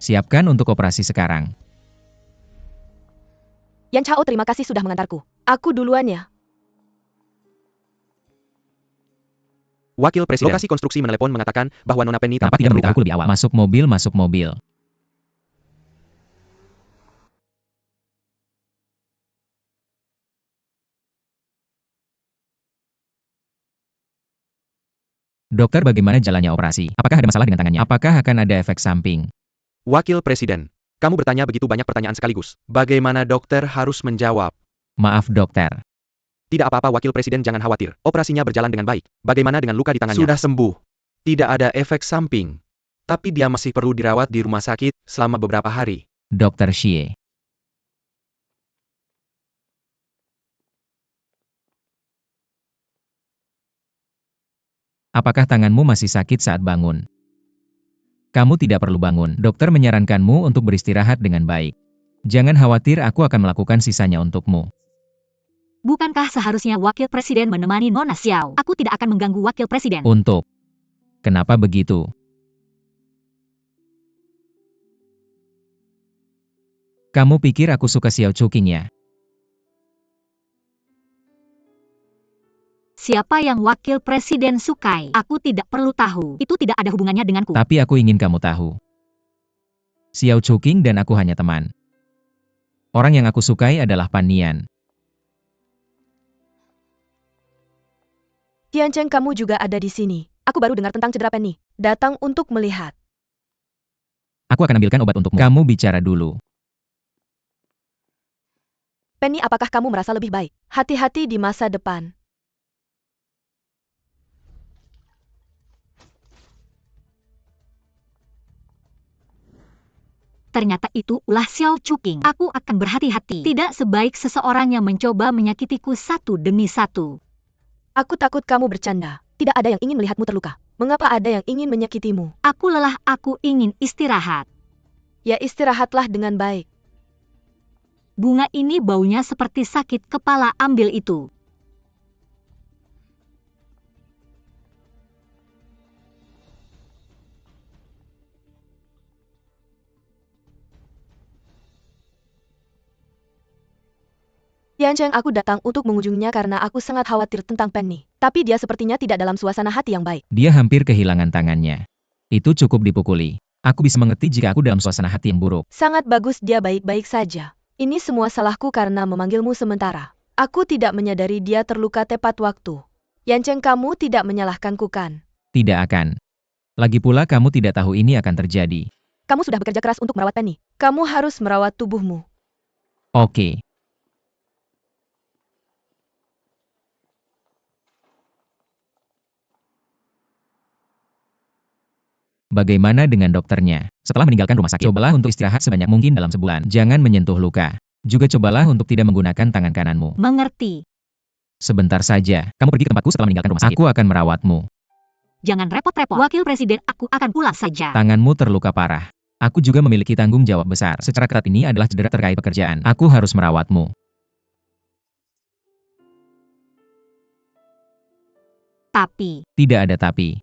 Siapkan untuk operasi sekarang. Yan Chao, terima kasih sudah mengantarku. Aku duluan ya. Wakil Presiden. Lokasi konstruksi menelepon mengatakan bahwa Nona Penny Kenapa tampaknya tidak memberitahuku terluka. lebih awal? Masuk mobil, masuk mobil. Dokter, bagaimana jalannya operasi? Apakah ada masalah dengan tangannya? Apakah akan ada efek samping? Wakil Presiden. Kamu bertanya begitu banyak pertanyaan sekaligus. Bagaimana dokter harus menjawab? Maaf dokter. Tidak apa-apa Wakil Presiden, jangan khawatir. Operasinya berjalan dengan baik. Bagaimana dengan luka di tangannya? Sudah sembuh. Tidak ada efek samping. Tapi dia masih perlu dirawat di rumah sakit selama beberapa hari. Dokter Xie. Apakah tanganmu masih sakit saat bangun? Kamu tidak perlu bangun. Dokter menyarankanmu untuk beristirahat dengan baik. Jangan khawatir, aku akan melakukan sisanya untukmu. Bukankah seharusnya Wakil Presiden menemani Nona Xiao? Aku tidak akan mengganggu Wakil Presiden. Untuk. Kenapa begitu? Kamu pikir aku suka Xiao Chuqing ya? Siapa yang Wakil Presiden sukai? Aku tidak perlu tahu. Itu tidak ada hubungannya denganku. Tapi aku ingin kamu tahu. Xiao Chuqing dan aku hanya teman. Orang yang aku sukai adalah Pan Nian. Tian Cheng, kamu juga ada di sini. Aku baru dengar tentang cedera Penny. Datang untuk melihat. Aku akan ambilkan obat untukmu. Kamu bicara dulu. Penny, apakah kamu merasa lebih baik? Hati-hati di masa depan. Ternyata itu ulah Xiao Chuqing. Aku akan berhati-hati. Tidak sebaik seseorang yang mencoba menyakitiku satu demi satu. Aku takut kamu bercanda. Tidak ada yang ingin melihatmu terluka. Mengapa ada yang ingin menyakitimu? Aku lelah, aku ingin istirahat. Ya, istirahatlah dengan baik. Bunga ini baunya seperti sakit kepala, ambil itu. Tian Cheng, aku datang untuk mengunjunginya karena aku sangat khawatir tentang Penny. Tapi dia sepertinya tidak dalam suasana hati yang baik. Dia hampir kehilangan tangannya. Itu cukup dipukuli. Aku bisa mengerti jika aku dalam suasana hati yang buruk. Sangat bagus, dia baik-baik saja. Ini semua salahku karena memanggilmu sementara. Aku tidak menyadari dia terluka tepat waktu. Yan Cheng, kamu tidak menyalahkanku kan? Tidak akan. Lagi pula kamu tidak tahu ini akan terjadi. Kamu sudah bekerja keras untuk merawat Penny. Kamu harus merawat tubuhmu. Oke. Bagaimana dengan dokternya? Setelah meninggalkan rumah sakit, cobalah untuk istirahat sebanyak mungkin dalam sebulan. Jangan menyentuh luka. Juga cobalah untuk tidak menggunakan tangan kananmu. Mengerti. Sebentar saja. Kamu pergi ke tempatku setelah meninggalkan rumah sakit. Aku akan merawatmu. Jangan repot-repot. Wakil Presiden, aku akan pulang saja. Tanganmu terluka parah. Aku juga memiliki tanggung jawab besar. Secara ketat ini adalah cedera terkait pekerjaan. Aku harus merawatmu. Tapi, Tidak ada tapi.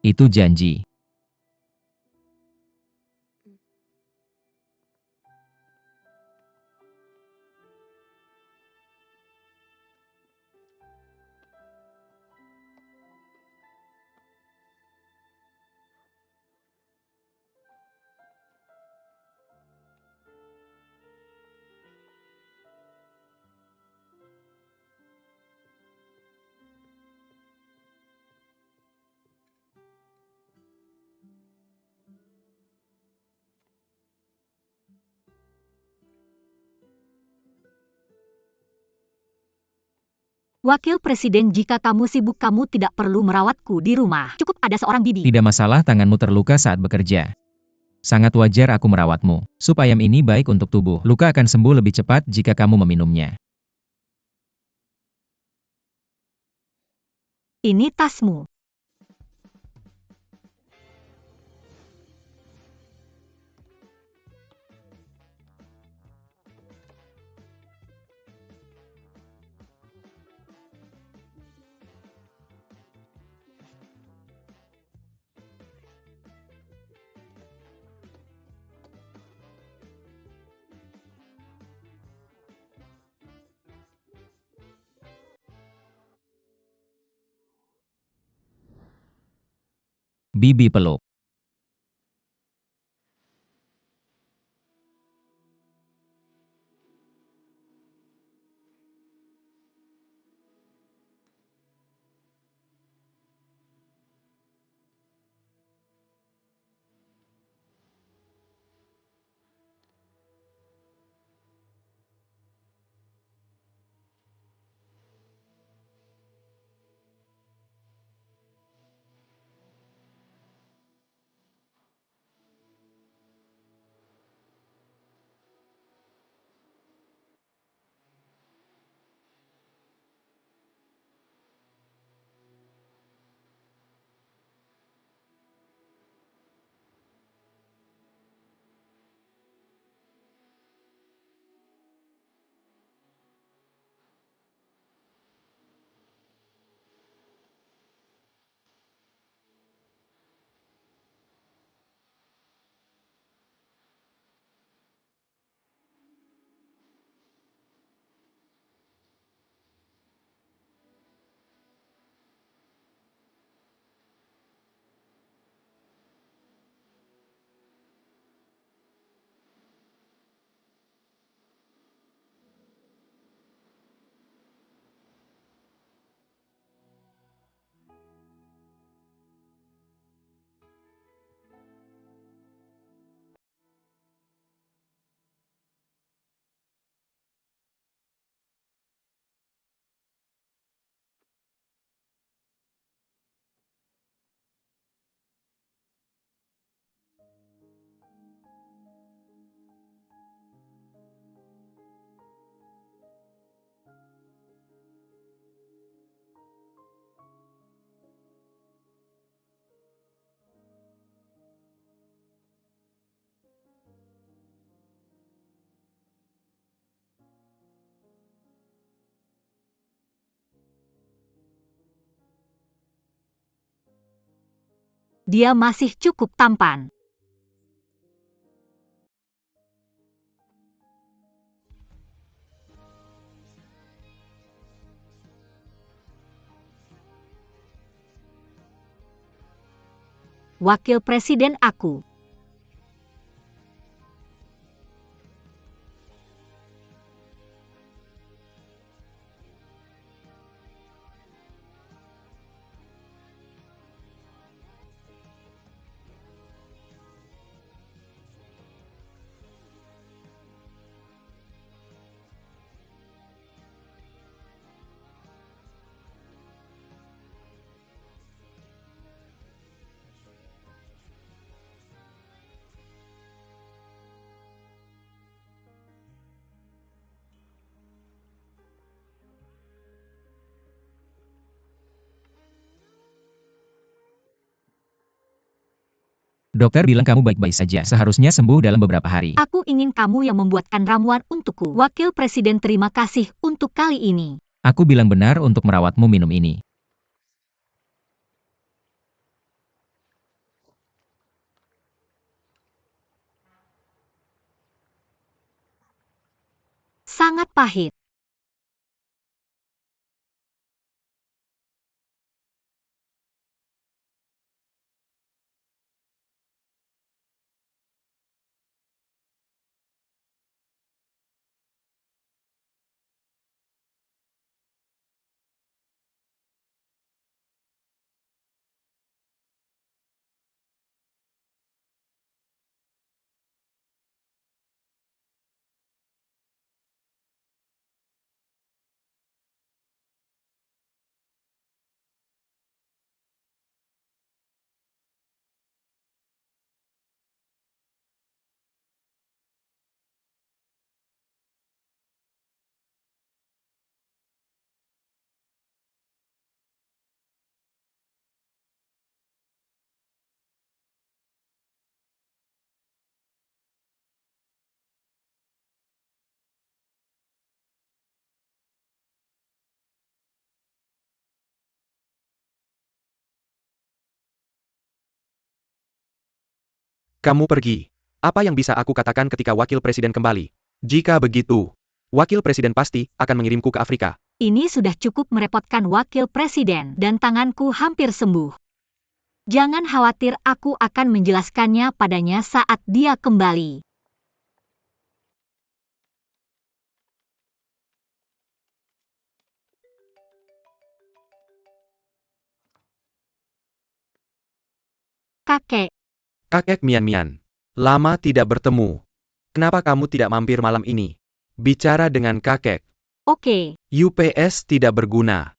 Itu janji. Wakil Presiden, jika kamu sibuk, kamu tidak perlu merawatku di rumah. Cukup ada seorang bibi. Tidak masalah tanganmu terluka saat bekerja. Sangat wajar aku merawatmu. Sup ayam ini baik untuk tubuh. Luka akan sembuh lebih cepat jika kamu meminumnya. Ini tasmu. Bibi peluk. Dia masih cukup tampan. Wakil Presiden aku. Dokter bilang kamu baik-baik saja, seharusnya sembuh dalam beberapa hari. Aku ingin kamu yang membuatkan ramuan untukku. Wakil Presiden, terima kasih untuk kali ini. Aku bilang benar untuk merawatmu minum ini. Sangat pahit. Kamu pergi. Apa yang bisa aku katakan ketika Wakil Presiden kembali? Jika begitu, Wakil Presiden pasti akan mengirimku ke Afrika. Ini sudah cukup merepotkan Wakil Presiden dan tanganku hampir sembuh. Jangan khawatir, aku akan menjelaskannya padanya saat dia kembali. Kakek, Kakek Mian-Mian. Lama tidak bertemu. Kenapa kamu tidak mampir malam ini? Bicara dengan kakek. oke. UPS tidak berguna.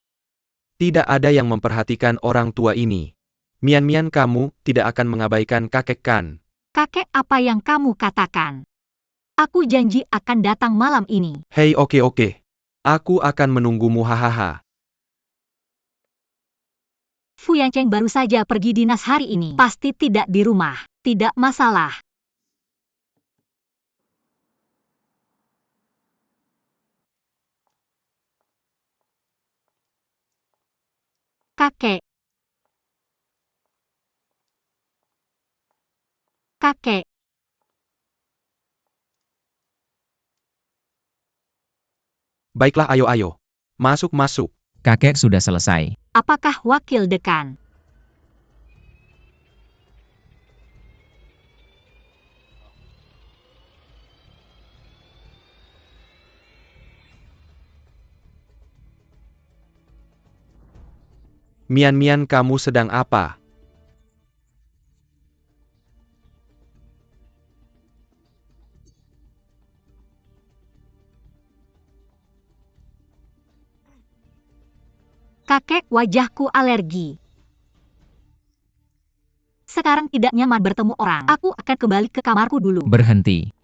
Tidak ada yang memperhatikan orang tua ini. Mian-Mian, kamu tidak akan mengabaikan kakek kan? Kakek, apa yang kamu katakan? Aku janji akan datang malam ini. Hei, oke. Aku akan menunggumu, hahaha. Fu Yancheng baru saja pergi dinas hari ini. Pasti tidak di rumah. Tidak masalah. Kakek. Kakek. Baiklah, ayo. Masuk. Kakek sudah selesai. Apakah wakil dekan? Mian-Mian, kamu sedang apa? Kakek, wajahku alergi. Sekarang tidak nyaman bertemu orang. Aku akan kembali ke kamarku dulu. Berhenti.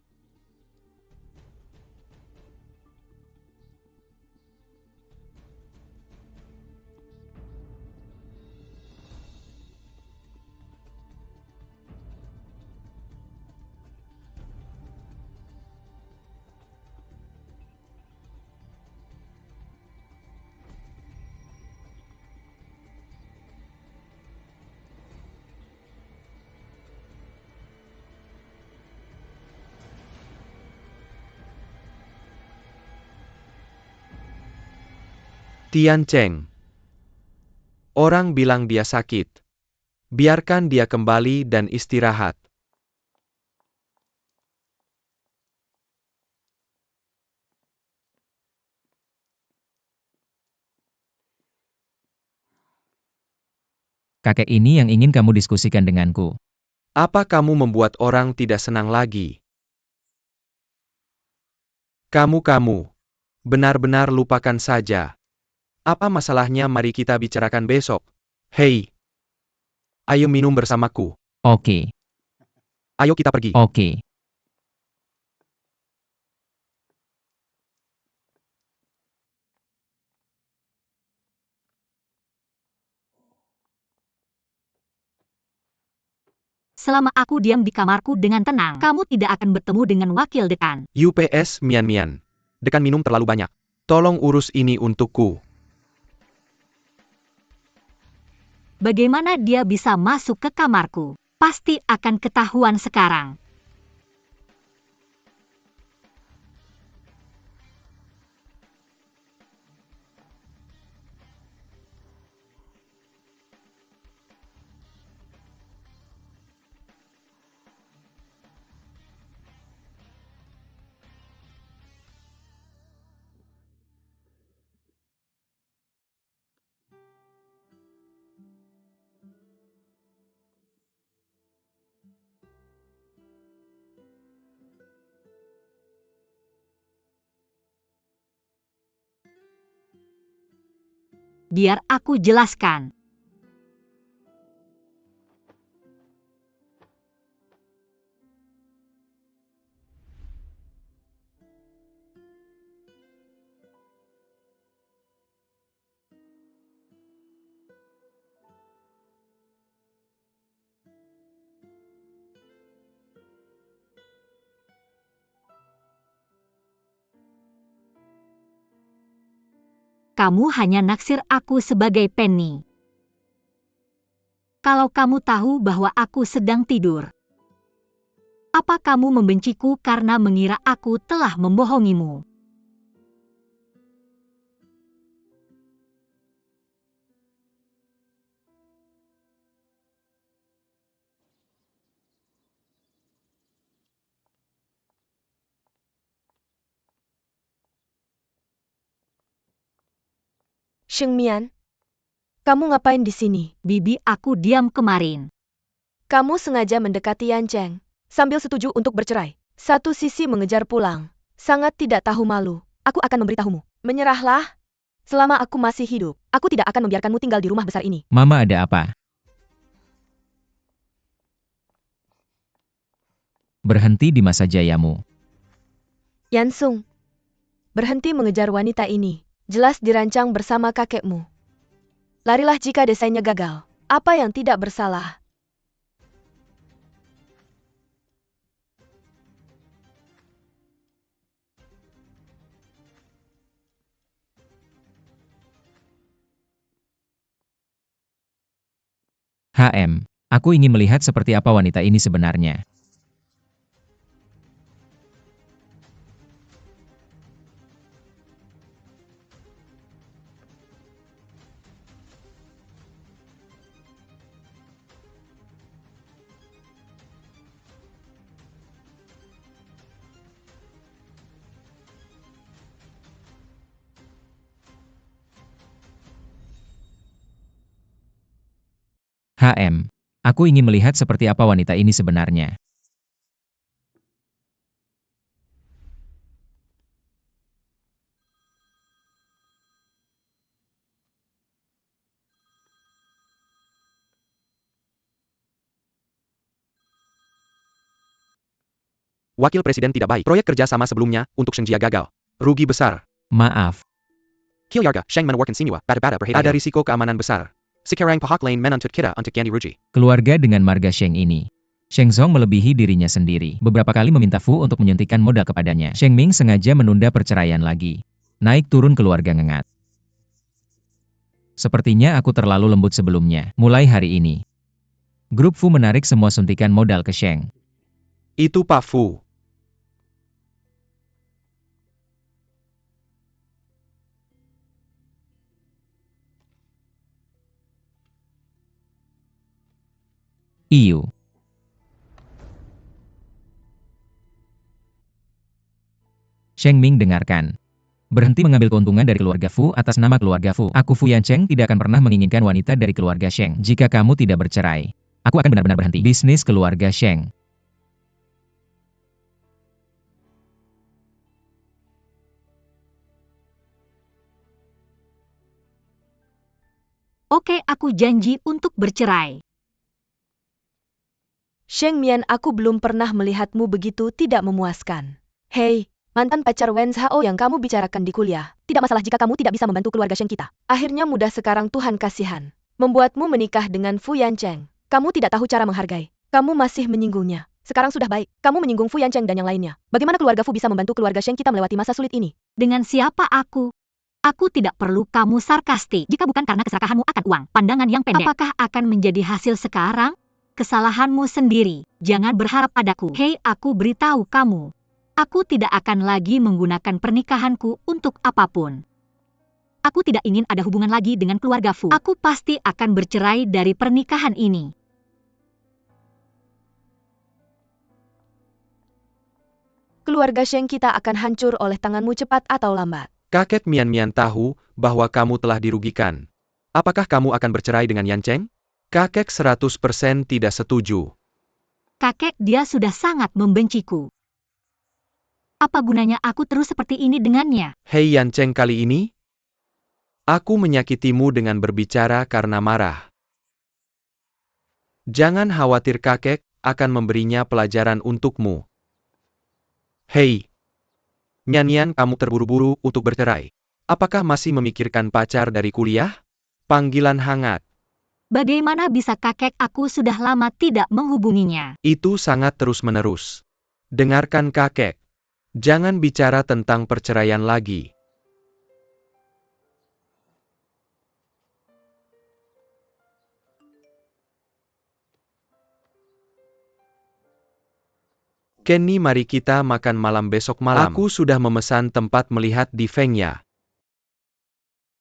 Tian Cheng. Orang bilang dia sakit. Biarkan dia kembali dan istirahat. Kakek ini yang ingin kamu diskusikan denganku. Apa kamu membuat orang tidak senang lagi? Kamu, benar-benar lupakan saja. Apa masalahnya, mari kita bicarakan besok. Hei, ayo minum bersamaku. Oke. Ayo kita pergi. Oke. Selama aku diam di kamarku dengan tenang, kamu tidak akan bertemu dengan wakil dekan. UPS Mian-Mian. Dekan minum terlalu banyak. Tolong urus ini untukku. Bagaimana dia bisa masuk ke kamarku? Pasti akan ketahuan sekarang. Biar aku jelaskan. Kamu hanya naksir aku sebagai Penny. Kalau kamu tahu bahwa aku sedang tidur, apa kamu membenciku karena mengira aku telah membohongimu? Sheng Mian, kamu ngapain di sini? Bibi, aku diam kemarin. Kamu sengaja mendekati Yan Cheng, sambil setuju untuk bercerai. Satu sisi mengejar pulang. Sangat tidak tahu malu. Aku akan memberitahumu. Menyerahlah. Selama aku masih hidup, aku tidak akan membiarkanmu tinggal di rumah besar ini. Mama, ada apa? Berhenti di masa jayamu. Yan Sung, berhenti mengejar wanita ini. Jelas dirancang bersama kakekmu. Larilah jika desainnya gagal. Apa yang tidak bersalah? Aku ingin melihat seperti apa wanita ini sebenarnya. Aku ingin melihat seperti apa wanita ini sebenarnya. Wakil Presiden tidak baik. Proyek kerja sama sebelumnya untuk Sheng Jia gagal. Rugi besar. Maaf, Kilyarga, Sheng menewarkan sinua, bada-bada berbahaya. Ada risiko keamanan besar. Sekarang pahak lain menuntut kita untuk ganti rugi. keluarga dengan marga Sheng ini. Sheng Zong melebihi dirinya sendiri. Beberapa kali meminta Fu untuk menyuntikkan modal kepadanya. Sheng Ming sengaja menunda perceraian lagi. Naik turun keluarga ngengat. Sepertinya aku terlalu lembut sebelumnya. Mulai hari ini, grup Fu menarik semua suntikan modal ke Sheng. Itu Pak Fu. Iu. Sheng Ming, dengarkan. Berhenti mengambil keuntungan dari keluarga Fu atas nama keluarga Fu. Aku Fu Yancheng tidak akan pernah menginginkan wanita dari keluarga Sheng. Jika kamu tidak bercerai, aku akan benar-benar berhenti bisnis keluarga Sheng. Oke, aku janji untuk bercerai. Sheng Mian, aku belum pernah melihatmu begitu tidak memuaskan. Hei, mantan pacar Wen Zhao yang kamu bicarakan di kuliah. Tidak masalah jika kamu tidak bisa membantu keluarga Sheng kita. Akhirnya mudah sekarang, Tuhan kasihan. Membuatmu menikah dengan Fu Yancheng. Kamu tidak tahu cara menghargai. Kamu masih menyinggungnya. Sekarang sudah baik. Kamu menyinggung Fu Yancheng dan yang lainnya. Bagaimana keluarga Fu bisa membantu keluarga Sheng kita melewati masa sulit ini? Dengan siapa aku? Aku tidak perlu kamu sarkastik. Jika bukan karena keserakahanmu akan uang, pandangan yang pendek, apakah akan menjadi hasil sekarang? Kesalahanmu sendiri. Jangan berharap padaku. Hei, aku beritahu kamu. Aku tidak akan lagi menggunakan pernikahanku untuk apapun. Aku tidak ingin ada hubungan lagi dengan keluarga Fu. Aku pasti akan bercerai dari pernikahan ini. Keluarga Sheng kita akan hancur oleh tanganmu cepat atau lambat. Kakek Mian Mian tahu bahwa kamu telah dirugikan. Apakah kamu akan bercerai dengan Yan Cheng? Kakek 100% tidak setuju. Kakek, dia sudah sangat membenciku. Apa gunanya aku terus seperti ini dengannya? Hei Yan Cheng, kali ini aku menyakitimu dengan berbicara karena marah. Jangan khawatir, kakek akan memberinya pelajaran untukmu. Hei, Mian Mian, kamu terburu-buru untuk bercerai. Apakah masih memikirkan pacar dari kuliah? Panggilan hangat. Bagaimana bisa kakek, aku sudah lama tidak menghubunginya. Itu sangat terus-menerus. Dengarkan kakek. Jangan bicara tentang perceraian lagi. Kenny, mari kita makan malam besok malam. Aku sudah memesan tempat melihat di Fengya.